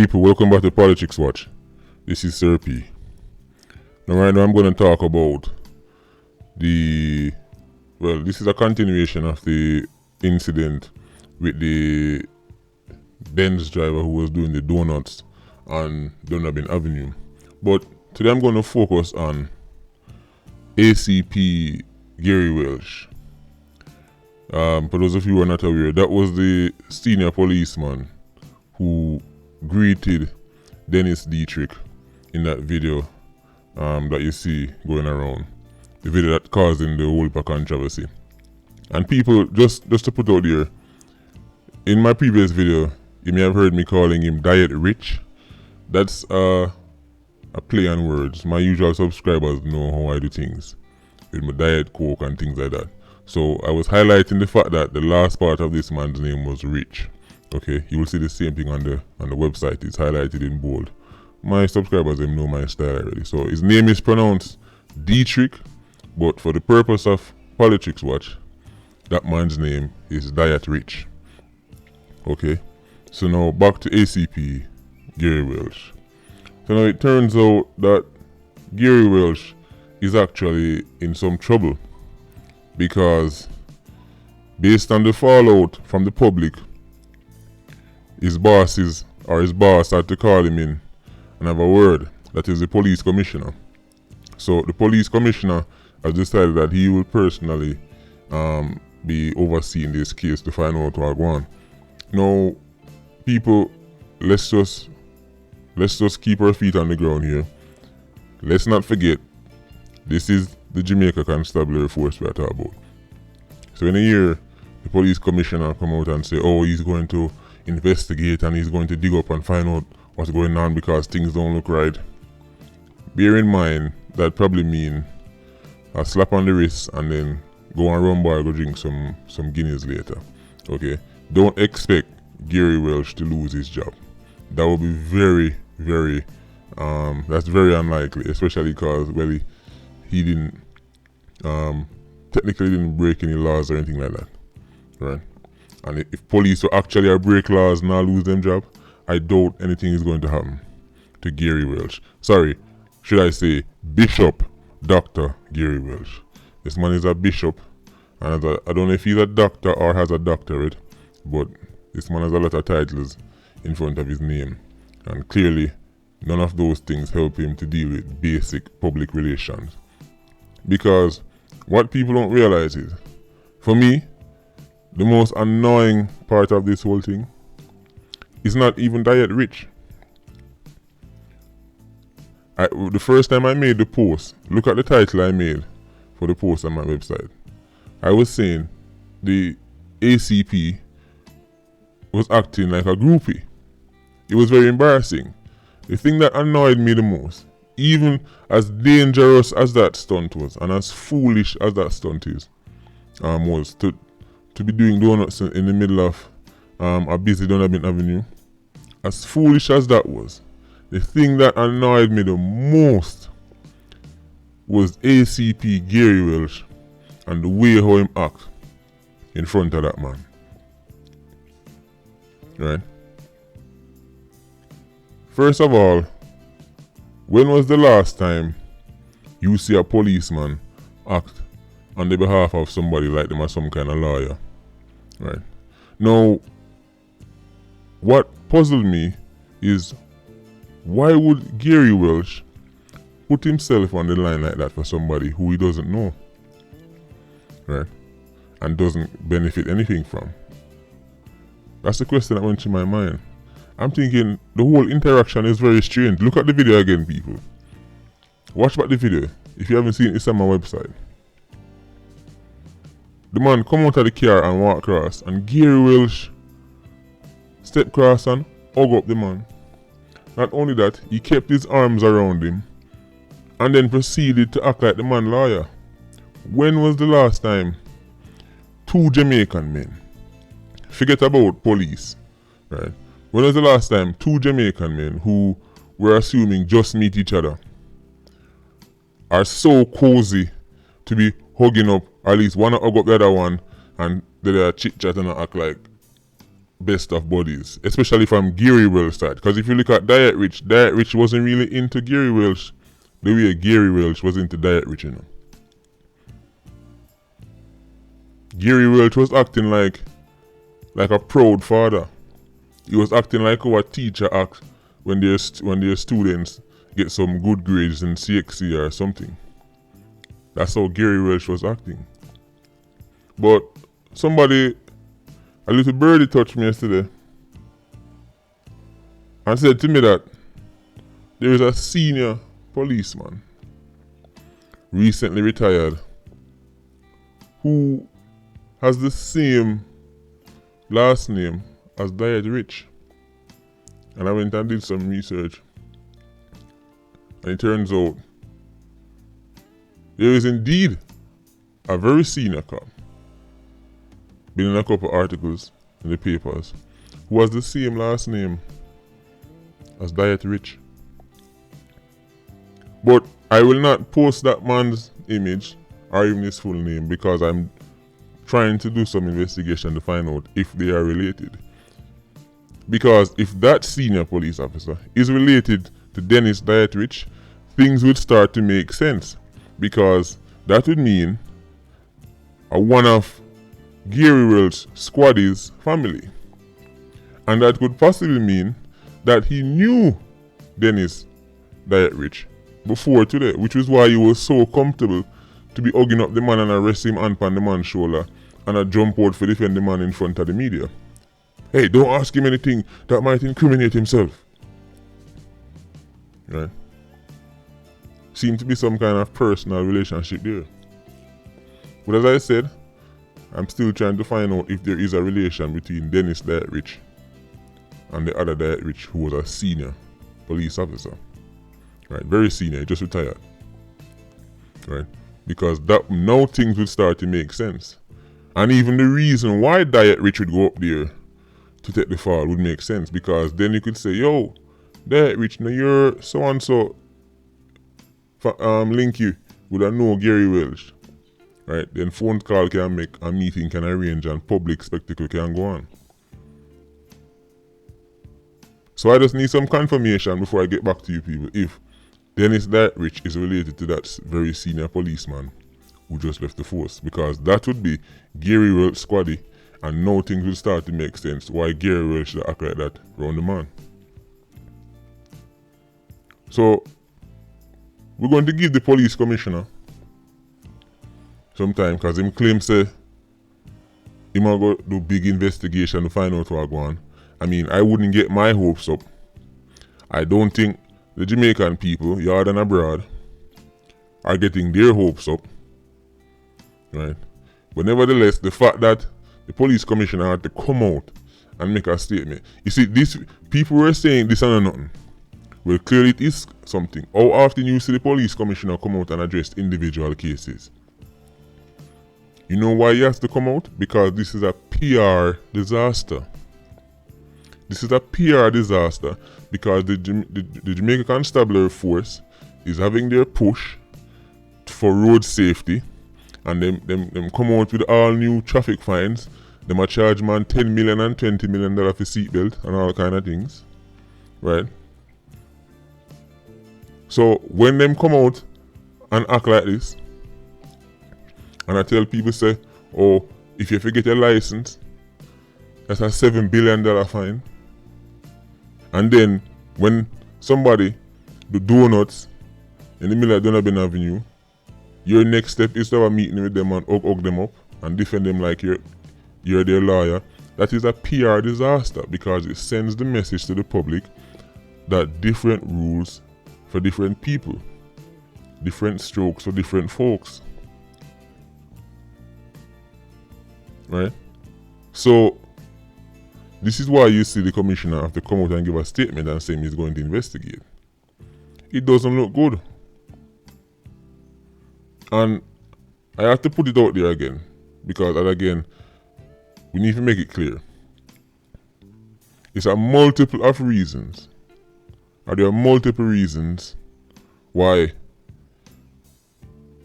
people, welcome back to Politics Watch. This is Sir P. Now right now I'm going to talk about this is a continuation of the incident with the Benz driver who was doing the donuts on Dunrabin Avenue. But today I'm going to focus on ACP Gary Welsh. For those of you who are not aware, that was the senior policeman who greeted Dennis Dietrich in that video that you see going around. The video that causing the whole controversy. And people, just to put out there, in my previous video, you may have heard me calling him Diet Rich. That's a play on words. My usual subscribers know how I do things with my Diet Coke and things like that. So I was highlighting the fact that the last part of this man's name was Rich. Okay, you will see the same thing on the website. It's highlighted in bold. My subscribers them know my style already. So his name is pronounced Dietrich, but for the purpose of Politics Watch, that man's name is Diet Rich. Okay, so now back to ACP Gary Welsh. So now it turns out that Gary Welsh is actually in some trouble because based on the fallout from the public, his boss had to call him in and have a word. That is the police commissioner. So the police commissioner has decided that he will personally be overseeing this case to find out what's going on. Now, people, let's just keep our feet on the ground here. Let's not forget, this is the Jamaica Constabulary Force we are talking about. So in a year, the police commissioner come out and say, oh, he's going to investigate and he's going to dig up and find out what's going on because things don't look right. Bear in mind that probably mean a slap on the wrist and then go and run bar, go drink some Guinness later. Okay, don't expect Gary Welsh to lose his job. That would be very, very that's very unlikely, especially because he didn't technically didn't break any laws or anything like that, right? And if police will actually break laws and not lose them job, I doubt anything is going to happen to Gary Welsh. Sorry, should I say Bishop Dr. Gary Welsh. This man is a bishop, and I don't know if he's a doctor or has a doctorate, but this man has a lot of titles in front of his name, and clearly none of those things help him to deal with basic public relations. Because what people don't realize is, for me, the most annoying part of this whole thing is not even Diet Rich. The first time I made the post, look at the title I made for the post on my website. I was saying the ACP was acting like a groupie. It was very embarrassing. The thing that annoyed me the most, even as dangerous as that stunt was and as foolish as that stunt is, was to be doing donuts in the middle of a busy Dunrabin Avenue. As foolish as that was, the thing that annoyed me the most was ACP Gary Welsh and the way how him act in front of that man. Right? First of all, when was the last time you see a policeman act on the behalf of somebody like them as some kind of lawyer? Right. Now, what puzzled me is why would Gary Welsh put himself on the line like that for somebody who he doesn't know? Right? And doesn't benefit anything from? That's the question that went through my mind. I'm thinking the whole interaction is very strange. Look at the video again, people. Watch back the video. If you haven't seen it, it's on my website. The man come out of the car and walk across, and Gary Welsh step across and hug up the man. Not only that, he kept his arms around him and then proceeded to act like the man lawyer. When was the last time two Jamaican men, forget about police, right? When was the last time two Jamaican men who were assuming just meet each other are so cozy to be hugging up, or at least one hug up the other one, and they're chit chat and act like best of buddies, especially from Gary Welch side. Because if you look at Diet Rich wasn't really into Gary Welch the way Gary Welch was into Diet Rich, you know. Gary Welch was acting like a proud father. He was acting like how a teacher acts when their students get some good grades in CXC or something. That's how Gary Welch was acting. But a little birdie touched me yesterday and said to me that there is a senior policeman, recently retired, who has the same last name as Diet Rich. And I went and did some research, and it turns out there is indeed a very senior cop, been in a couple articles in the papers, who has the same last name as Diet Rich. But I will not post that man's image or even his full name because I'm trying to do some investigation to find out if they are related. Because if that senior police officer is related to Dennis Diet Rich, things would start to make sense. Because that would mean one of Gary Welch's squaddy's family. And that could possibly mean that he knew Dennis Diet Rich before today, which is why he was so comfortable to be hugging up the man and arrest him on the man's shoulder and jump out for defend the man in front of the media. Hey, don't ask him anything that might incriminate himself. Right? Seems to be some kind of personal relationship there. But as I said, I'm still trying to find out if there is a relation between Dennis Diet Rich and the other Diet Rich who was a senior police officer. Right, very senior, he just retired. Right? Because that now things would start to make sense. And even the reason why Diet Rich would go up there to take the fall would make sense, because then you could say, yo, Diet Rich, now you're so and so link you with a know Gary Welch. Right? Then phone call can make, a meeting can arrange, and public spectacle can go on. So I just need some confirmation before I get back to you people if Dennis Diet Rich is related to that very senior policeman who just left the force, because that would be Gary Welch squaddy, and now things will start to make sense why Gary Welch should act like that around the man. So we're going to give the police commissioner some time, because him claim say he might go do big investigation to find out what's going on. I mean, I wouldn't get my hopes up. I don't think the Jamaican people, yard and abroad, are getting their hopes up. Right? But nevertheless, the fact that the police commissioner had to come out and make a statement. You see, these people were saying this and nothing. Well, clearly it is something. How often you see the police commissioner come out and address individual cases? You know why he has to come out? Because this is a PR disaster. This is a PR disaster because the Jamaica Constabulary Force is having their push for road safety, and them come out with all new traffic fines. Them a charge man $10 million and $20 million for seatbelt and all kind of things, right? So when them come out and act like this, and I tell people say, oh, if you forget your license, that's a $7 billion fine. And then when somebody do donuts in the middle of Donabin Avenue, your next step is to have a meeting with them and hug them up and defend them like you're their lawyer. That is a PR disaster, because it sends the message to the public that different rules for different people, different strokes for different folks. Right? So this is why you see the commissioner have to come out and give a statement and say he's going to investigate. It doesn't look good. And I have to put it out there again, because again, we need to make it clear. It's a multiple of reasons. There are multiple reasons why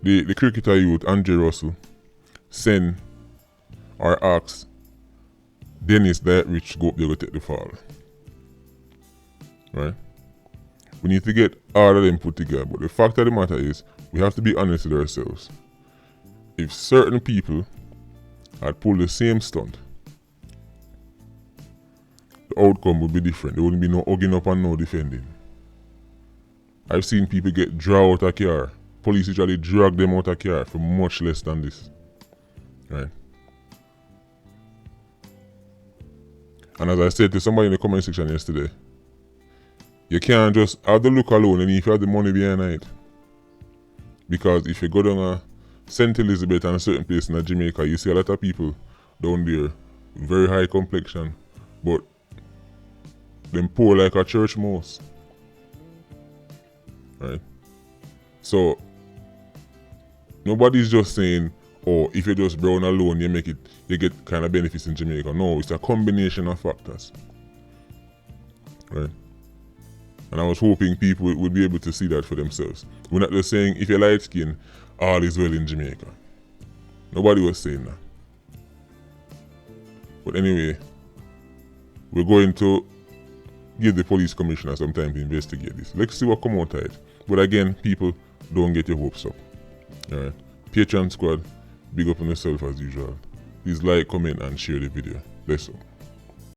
the cricketer youth, Andre Russell, send or ask Dennis that rich go up there go take the fall. Right? We need to get all of them put together. But the fact of the matter is, we have to be honest with ourselves. If certain people had pulled the same stunt, the outcome would be different. There wouldn't be no hugging up and no defending. I've seen people get dragged out of car. Police usually drag them out of car for much less than this. Right? And as I said to somebody in the comment section yesterday, you can't just have the look alone and if you have the money behind it. Because if you go down a St. Elizabeth and a certain place in Jamaica, you see a lot of people down there, very high complexion, but them poor like a church mouse. Right? So, nobody's just saying, oh, if you're just brown alone, you get kind of benefits in Jamaica. No, it's a combination of factors. Right? And I was hoping people would be able to see that for themselves. We're not just saying, if you're light skinned, all is well in Jamaica. Nobody was saying that. But anyway, we're going to give the police commissioner some time to investigate this. Let's see what comes out of it. But again, people, don't get your hopes up. Alright. Patreon squad, big up on yourself as usual. Please like, comment and share the video. Bless you.